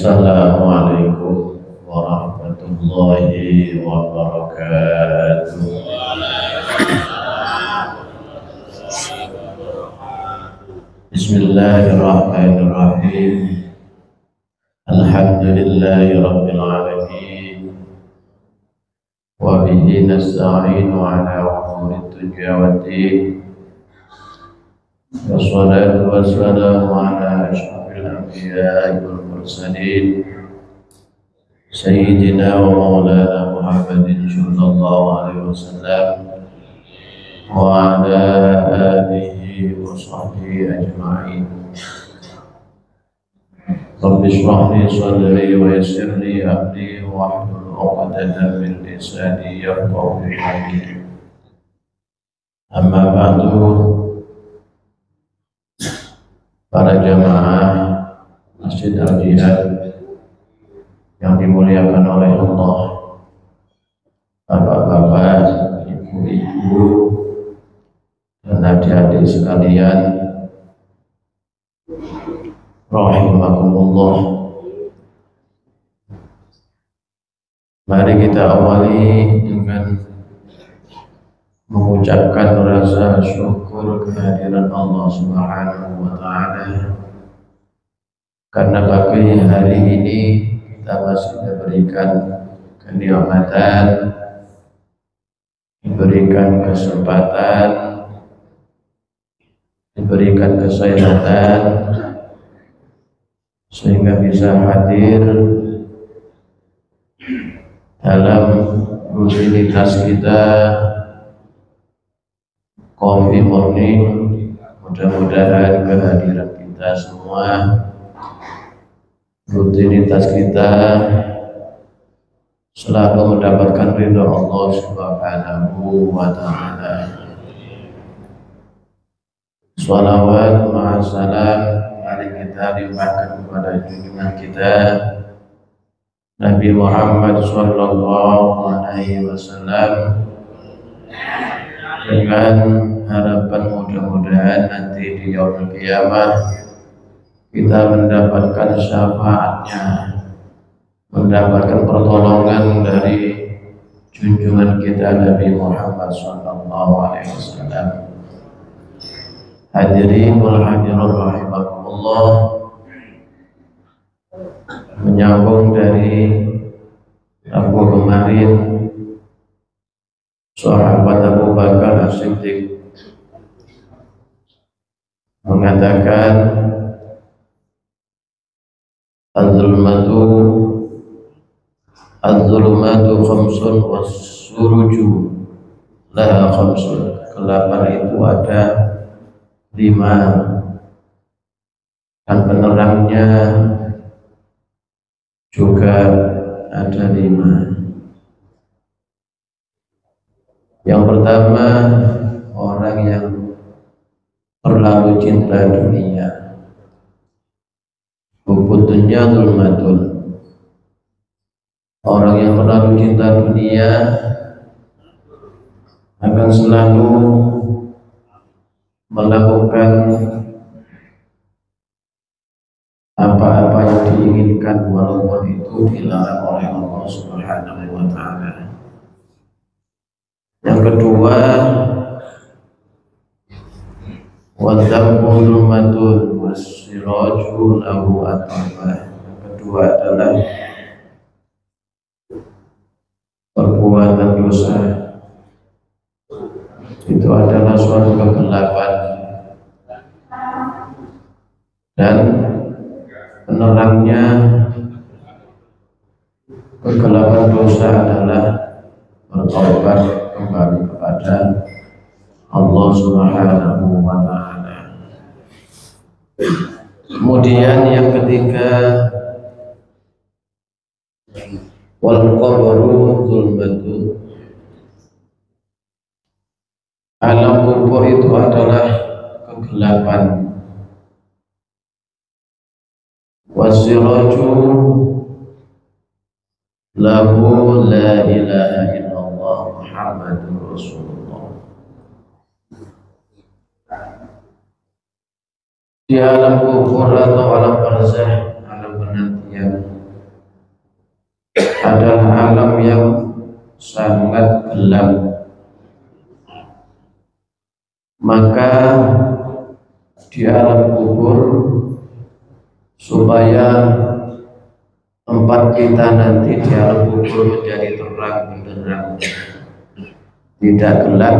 Assalamualaikum warahmatullahi wabarakatuh. Bismillahirrahmanirrahim. Alhamdulillahi rabbil alamin. Wa bihi nasta'inu ala umuri dunya waddin. Wassalatu wassalamu ala asyrafil anbiya'i wal mursalin Sayyidina wa maulana Muhammadin sallallahu alaihi wasallam wa ala alihi wa sahbihi ajma'in. Rabbi shrah li sadri wa yassir li amri wahlul 'uqdatam min lisani yafqahu qawli. Amma ba'du. Para jamaah Masjid Al-Jihad yang dimuliakan oleh Allah, bapak-bapak, ibu-ibu, dan adik-adik sekalian, rahimakumullah. Mari kita awali dengan mengucapkan rasa syukur kehadiran Allah Subhanahu wa Ta'ala, karena pagi hari ini kita masih diberikan kenikmatan, diberikan kesempatan, diberikan kesehatan, sehingga bisa hadir dalam rutinitas kita Coffee Morning. Mudah-mudahan kehadiran kita semua, rutinitas kita selalu mendapatkan ridha Allah Subhanahu wa Ta'ala. Shalawat ma'asalam, mari kita limpahkan kepada junjungan kita Nabi Muhammad sallallahu alaihi wasallam, dengan harapan mudah-mudahan nanti di yaumul qiyamah kita mendapatkan syafaatnya, mendapatkan pertolongan dari junjungan kita Nabi Muhammad sallallahu alaihi wasallam. Hadirin wal hadirat rahimakumullah, menyambung dari Rabu kemarin, sahabat Abu Bakar As-Siddiq mengatakan, Az-zulmatu khamsun was-suruju laha khamsun. Kegelapan itu ada 5, dan penerangnya juga ada 5. Yang pertama, orang yang terlalu cinta dunia. Hubud dunya zulmatun. Orang yang terlalu cinta dunia akan selalu melakukan apa-apa yang diinginkan walaupun itu dilarang oleh Allah Subhanahu wa Ta'ala. Yang kedua, wadzammu zulmatun wassiraju lahu ataba. Yang kedua adalah perbuatan dosa, itu adalah suatu kegelapan, dan penerangnya kegelapan dosa adalah bertaubat kembali kepada Allah Subhanahu wa Ta'ala. Kemudian yang ketiga, wal qabru zulmatun. Alam kubur itu adalah kegelapan. Wasiraju lahu la ilaha illallah Muhammadur Rasulullah. Di alam kubur atau alam barzakh, alam penantian, adalah alam yang sangat gelap. Maka di alam kubur, supaya tempat kita nanti di alam kubur menjadi terang benderang, tidak gelap,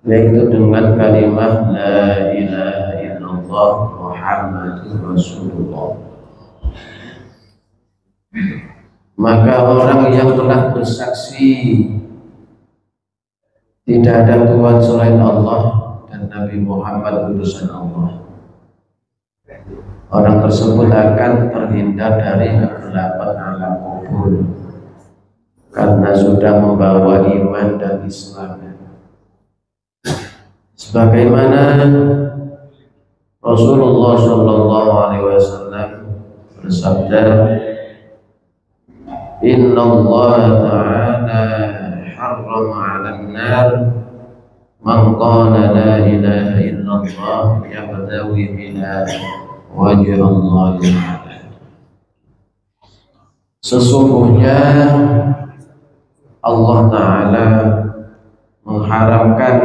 yaitu dengan kalimat la ilaha illallah Muhammadur Rasulullah. Maka orang yang telah bersaksi tidak ada Tuhan selain Allah dan Nabi Muhammad utusan Allah, orang tersebut akan terhindar dari kegelapan alam kubur karena sudah membawa iman dan Islam. Sebagaimana Rasulullah Shallallahu Alaihi Wasallam bersabda, Inna Allah Ta'ala harrama 'alan nar man qala la ilaha illallah yabtawi biha wajh Allah Ta'ala. Sesungguhnya Allah Ta'ala mengharamkan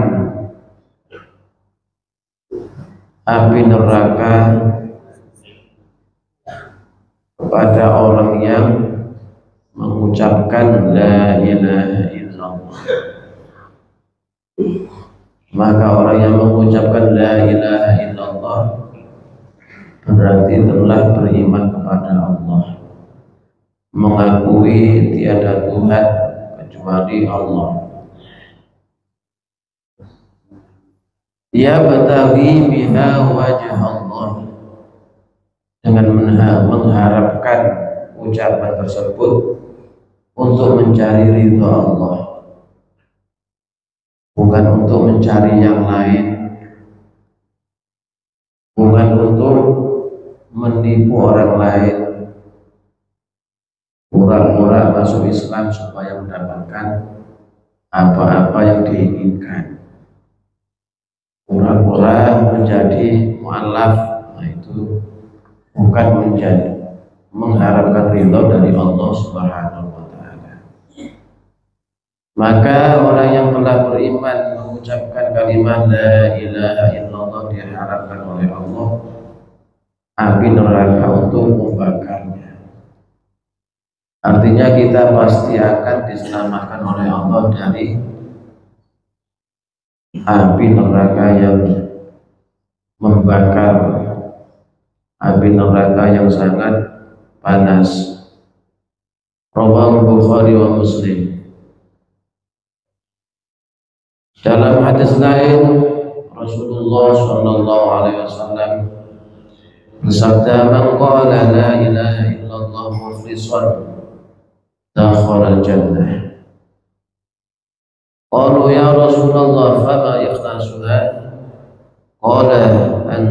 api neraka kepada orang yang mengucapkan la ilaha illallah. Maka orang yang mengucapkan la ilaha illallah berarti telah beriman kepada Allah, mengakui tiada Tuhan kecuali Allah. Ya batawi biha wajah Allah, dengan mengharapkan ucapan tersebut untuk mencari ridha Allah, bukan untuk mencari yang lain, bukan untuk menipu orang lain, pura-pura masuk Islam supaya mendapatkan apa-apa yang diinginkan, pura-pura menjadi mu'alaf. Nah, itu bukan menjadi mengharapkan ridho dari Allah Subhanahu wa Ta'ala. Maka orang yang telah beriman mengucapkan kalimat la ilaha illallah diharapkan oleh Allah api neraka untuk membakarnya. Artinya kita pasti akan diselamatkan oleh Allah dari api neraka yang membakar, api neraka yang sangat panas. Rawahu Bukhari wa Muslim. Dalam hadis lain Rasulullah Shallallahu Alaihi Wasallam bersabda, "Man qala la ilaha illallah mukhlishan dakhala al-jannah." Qalu ya Rasulullah fama ikhlasuha? Qala an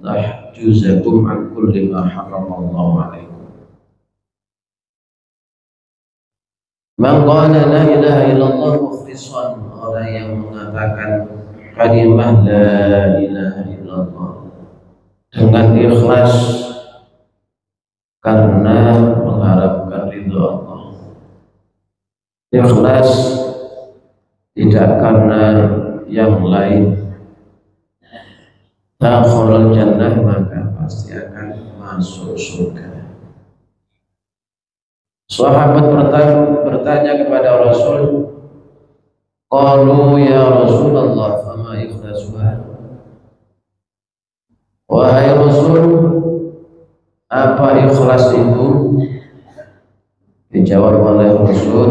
tahjuzakum an kulli ma haramallahu alaikum. Man qala la ilaha illallah mukhlishan, orang yang mengatakan kalimat la ilaha illallah dengan ikhlas karena mengharapkan ridha Allah, ikhlas tidak karena yang lain, dakhalal jannah, maka pasti akan masuk surga. Sahabat bertanya kepada Rasul, qalu ya Rasulullah fama ikhlasuha? Wahai Rasul, apa ikhlas itu? Dijawab oleh Rasul,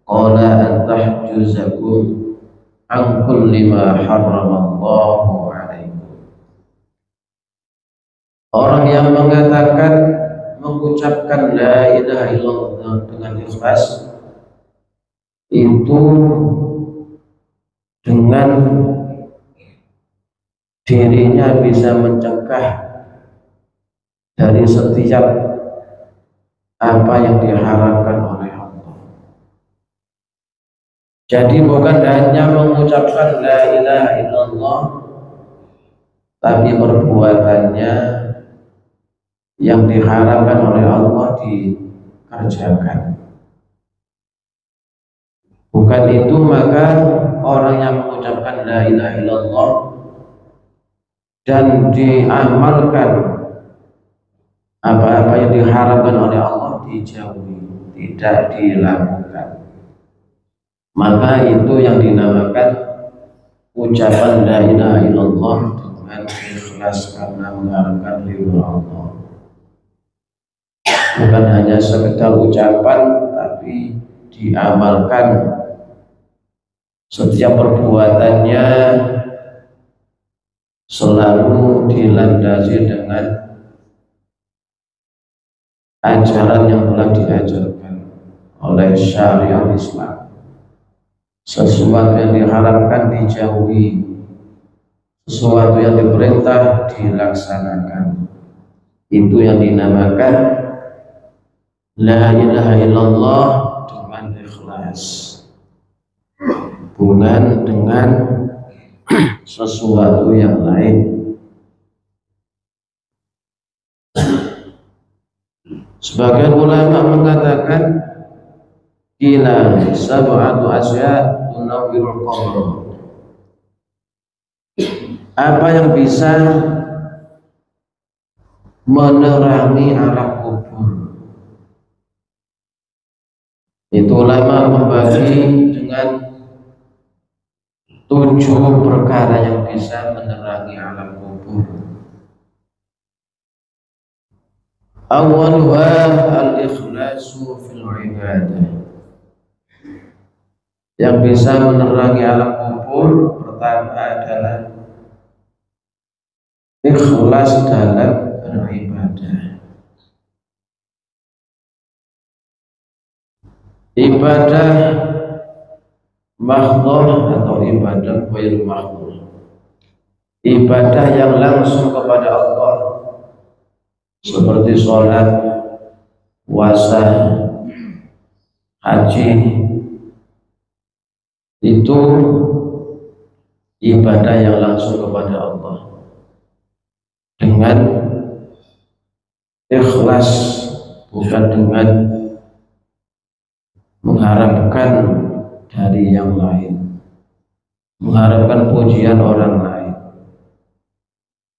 qala an tahjuzakum an kulli ma harramallahu alaikum. Orang yang mengatakan, mengucapkan la ilaha illallah dengan ikhlas itu dengan dirinya bisa mencegah dari setiap apa yang diharapkan oleh Allah. Jadi bukan hanya mengucapkan la ilaha illallah, tapi perbuatannya yang diharapkan oleh Allah kerjakan. Bukan itu maka orang yang mengucapkan la ilaha illallah dan diamalkan apa-apa yang diharapkan oleh Allah dijauhi, tidak dilakukan, maka itu yang dinamakan ucapan la ilaha illallah dengan ikhlas karena mengharapkan ridho Allah. Bukan hanya sekedar ucapan, tapi diamalkan. Setiap perbuatannya selalu dilandasi dengan ajaran yang telah diajarkan oleh syariat Islam. Sesuatu yang diharapkan dijauhi, sesuatu yang diperintah dilaksanakan. Itu yang dinamakan la ilaha illallah dengan ikhlas, bukan dengan sesuatu yang lain. Sebagian ulama mengatakan ila sab'atu asya tunawwirul qabr. Apa yang bisa menerangi alam kubur? Itu ulama membagi dengan 7 perkara yang bisa menerangi alam kubur. Awwaluha al-ikhlasu fil ibadah. Yang bisa menerangi alam kubur pertama adalah ikhlas dalam beribadah. Ibadah mahdhah atau ibadah ghair mahdhah, ibadah yang langsung kepada Allah seperti sholat, puasa, haji, itu ibadah yang langsung kepada Allah dengan ikhlas, bukan dengan mengharapkan dari yang lain, mengharapkan pujian orang lain,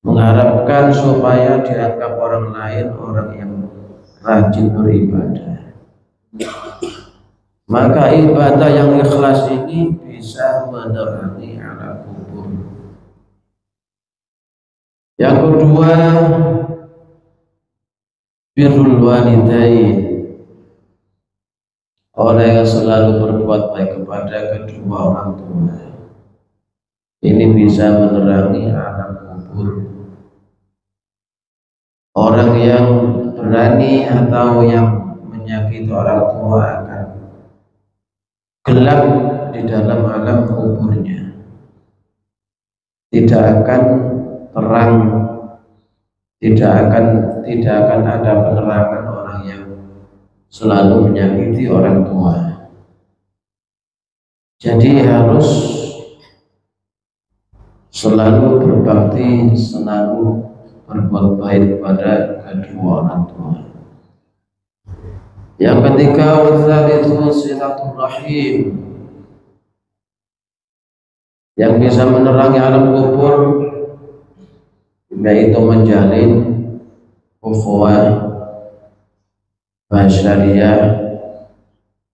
mengharapkan supaya dianggap orang lain orang yang rajin beribadah. Maka ibadah yang ikhlas ini bisa menerangi alam kubur. Yang kedua, birrul walidain. Orang yang selalu berbuat baik kepada kedua orang tua, ini bisa menerangi alam kubur. Orang yang berani atau yang menyakiti orang tua akan gelap di dalam alam kuburnya, tidak akan terang, tidak akan ada penerangan orang yang selalu menyakiti orang tua. Jadi harus selalu berbakti, selalu berbuat baik kepada kedua orang tua. Yang ketiga, watsalitsu silaturrahim. Yang bisa menerangi alam kubur yaitu menjalin ukhuwah basyariyah,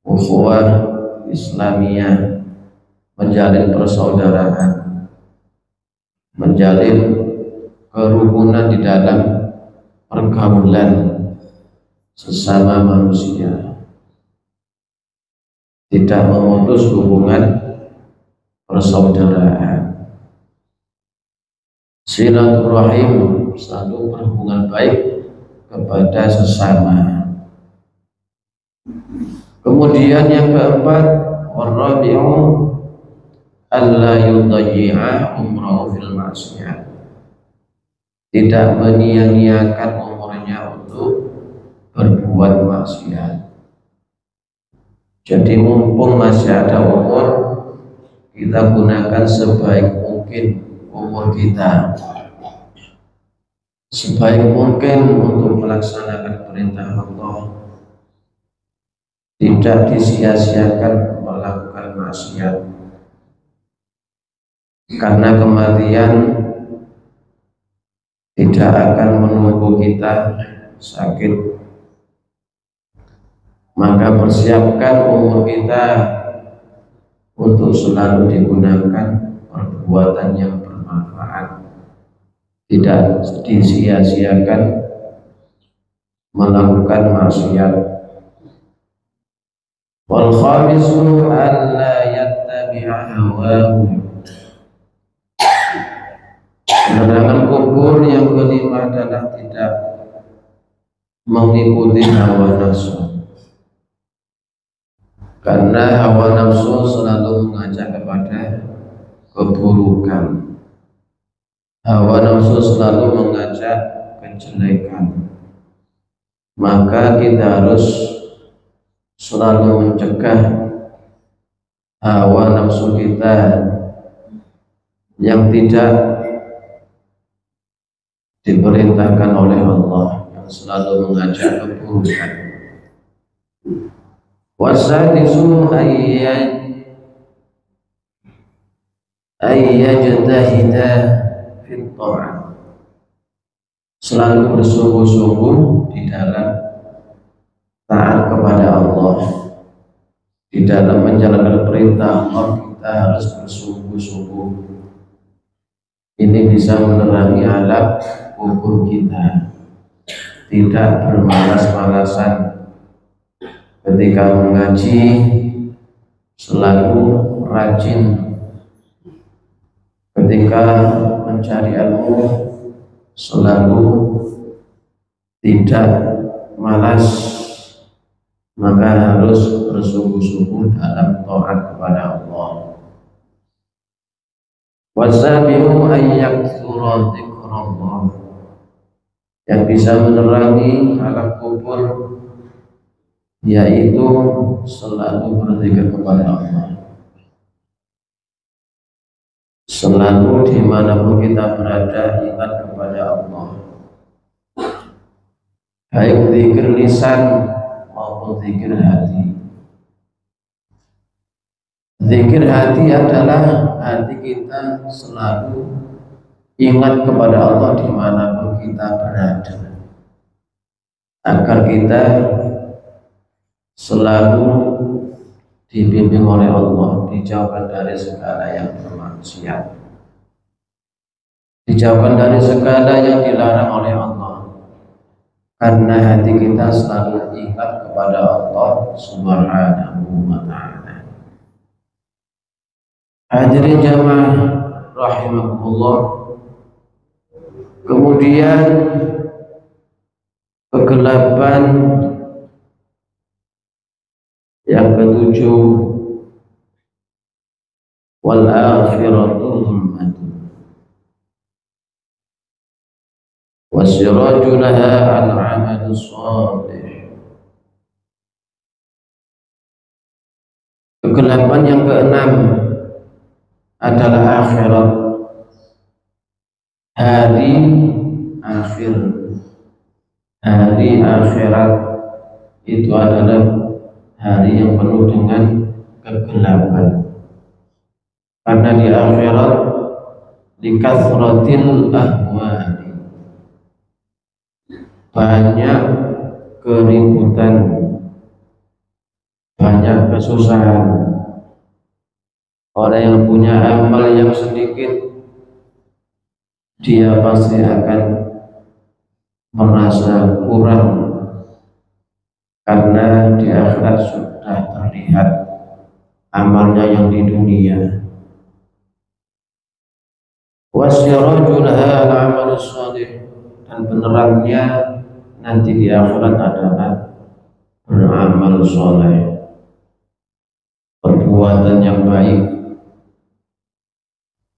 ukhuwah islamiyah, menjalin persaudaraan, menjalin kerukunan di dalam pergaulan sesama manusia, tidak memutus hubungan persaudaraan. Silaturahim, selalu berhubungan baik kepada sesama. Kemudian yang keempat, warabi'u alla yudayyi'a umrahu fil ma'siyah. Tidak menyia-nyiakan umurnya untuk berbuat maksiat. Jadi mumpung masih ada umur, kita gunakan sebaik mungkin umur kita, sebaik mungkin untuk melaksanakan perintah Allah, tidak disia-siakan melakukan maksiat, karena kematian tidak akan menunggu kita sakit. Maka persiapkan umur kita untuk selalu digunakan perbuatan yang bermanfaat, tidak disia-siakan melakukan maksiat. Wal khamisu alla yattabi'a hawahu. Penerangan kubur yang kelima adalah tidak mengikuti hawa nafsu, karena hawa nafsu selalu mengajak kepada keburukan. Hawa nafsu selalu mengajak kejelekan. Maka kita harus selalu mencegah hawa nafsu kita yang tidak diperintahkan oleh Allah, yang selalu mengajak keburukan. Wasadisu ayyajtahida fit ta'ah, selalu bersungguh-sungguh di dalam taat kepada Allah, di dalam menjalankan perintah Allah. Kita harus bersungguh-sungguh. Ini bisa menerangi alam kubur kita, tidak bermalas-malasan. Ketika mengaji selalu rajin, ketika mencari ilmu selalu tidak malas, maka harus bersungguh-sungguh dalam taat kepada Allah. Wasabihu ayyaktsura dzikrullah, yang bisa menerangi alam kubur yaitu selalu berzikir kepada Allah. Selalu dimanapun kita berada ingat kepada Allah, baik zikir lisan maupun zikir hati. Zikir hati adalah hati kita selalu ingat kepada Allah dimanapun kita berada, agar kita selalu dibimbing oleh Allah, dijauhkan dari segala yang bermaksiat, dijauhkan dari segala yang dilarang oleh Allah, karena hati kita selalu ingat kepada Allah Subhanahu wa ta'ala. Hadirin jamaah rahimakumullah, kemudian kegelapan yang ketujuh, wal akhiratu zulmatun wasiraju laha al-amal shalih. Kegelapan yang keenam adalah akhirat, hari akhir. Hari akhirat itu adalah hari yang penuh dengan kegelapan, karena di akhirat dikathratil ahwali, banyak keributan, banyak kesusahan. Orang yang punya amal yang sedikit, dia pasti akan merasa kurang, karena di akhirat sudah terlihat amalnya yang di dunia. Wasiraju laha al-amal shalih, dan penerangnya nanti di akhirat adalah beramal soleh, perbuatan yang baik,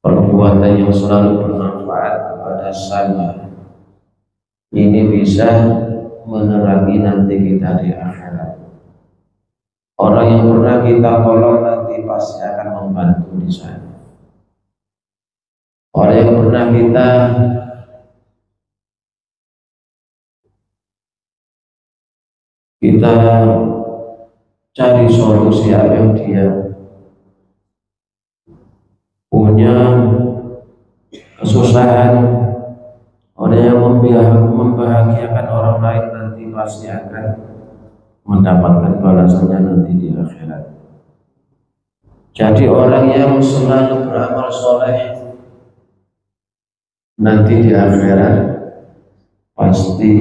perbuatan yang selalu bermanfaat kepada sama. Ini bisa menerangi nanti kita di akhirat. Orang yang pernah kita tolong nanti pasti akan membantu di sana. Orang yang pernah kita cari solusi agar dia punya kesusahan. Orang yang membahagiakan orang lain nanti pasti akan mendapatkan balasannya nanti di akhirat. Jadi orang yang selalu beramal soleh nanti di akhirat pasti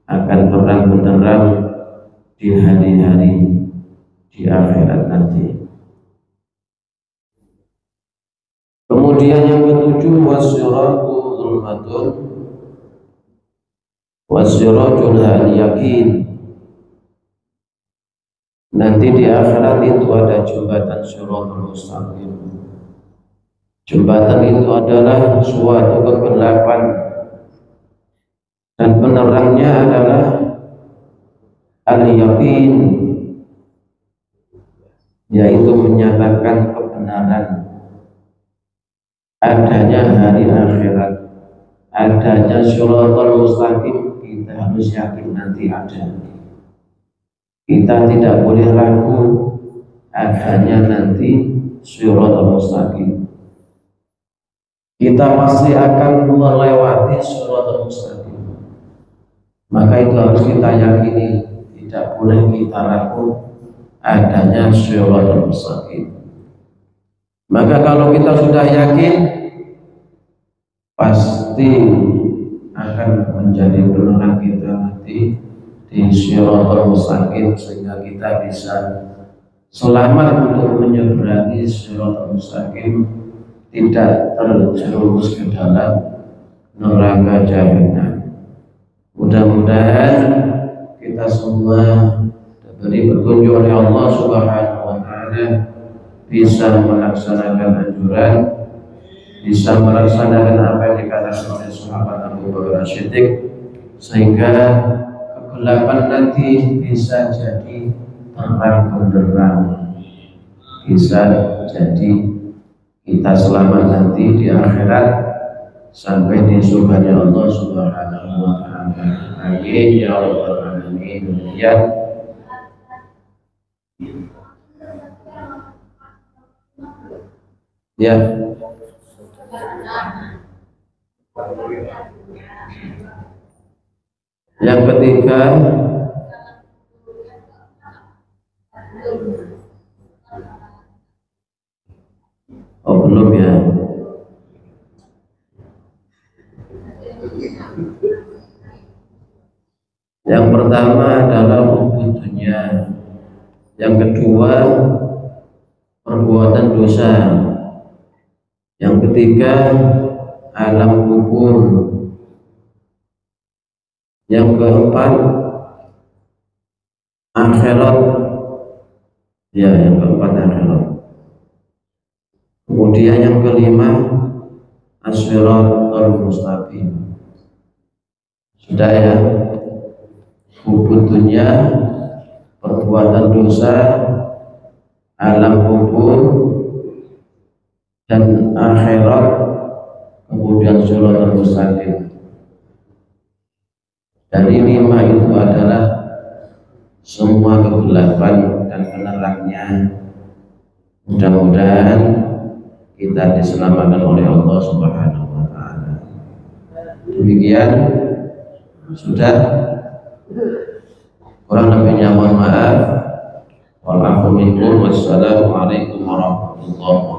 akan terang benderang di hari-hari di akhirat nanti. Kemudian yang ketujuh, wasyiratu zulmatun wasyiratul yakin. Nanti di akhirat itu ada jembatan Shiratal Mustaqim. Jembatan itu adalah suatu kegelapan dan penerangnya adalah al-yakin, yaitu menyatakan kebenaran adanya hari akhirat, adanya Shiratal Mustaqim. Kita harus yakin nanti ada. Kita tidak boleh ragu adanya nanti Shiratal Mustaqim. Kita pasti akan melewati Shiratal Mustaqim. Maka itu harus kita yakini, tidak boleh kita ragu adanya Shiratal Mustaqim. Maka kalau kita sudah yakin, pasti akan menjadi penerang kita nanti di Shiratal Mustaqim, sehingga kita bisa selamat untuk menyeberangi Shiratal Mustaqim, tidak terjerumus ke dalam neraka jahanam. Mudah-mudahan kita semua diberi petunjuk oleh Allah Subhanahu wa Ta'ala, bisa melaksanakan anjuran, bisa melaksanakan apa yang dikatakan oleh sahabat Abu Bakar As-Siddiq, sehingga kegelapan nanti bisa jadi terang benderang, bisa jadi kita selamat nanti di akhirat sampai di surganya Allah Subhanahu wa Ta'ala. Amin ya rabbal alamin. Ya. Yang ketiga, oh belum ya. Yang pertama adalah hubud dunia. Yang kedua, perbuatan dosa. Yang ketiga, alam kubur. Yang keempat, akhirat. Ya, yang keempat akhirat. Kemudian yang kelima, as-siratal mustaqim. Sudah ya, hubud dunia, perbuatan dosa, alam kubur, dan akhirat, kemudian siratal mustaqim. Dari lima itu adalah semua kegelapan dan penerangnya. Mudah-mudahan kita diselamatkan oleh Allah Subhanahu wa Ta'ala. Demikian, sudah. Kurang lebihnya mohon maaf. Wassalamualaikum warahmatullahi wabarakatuh.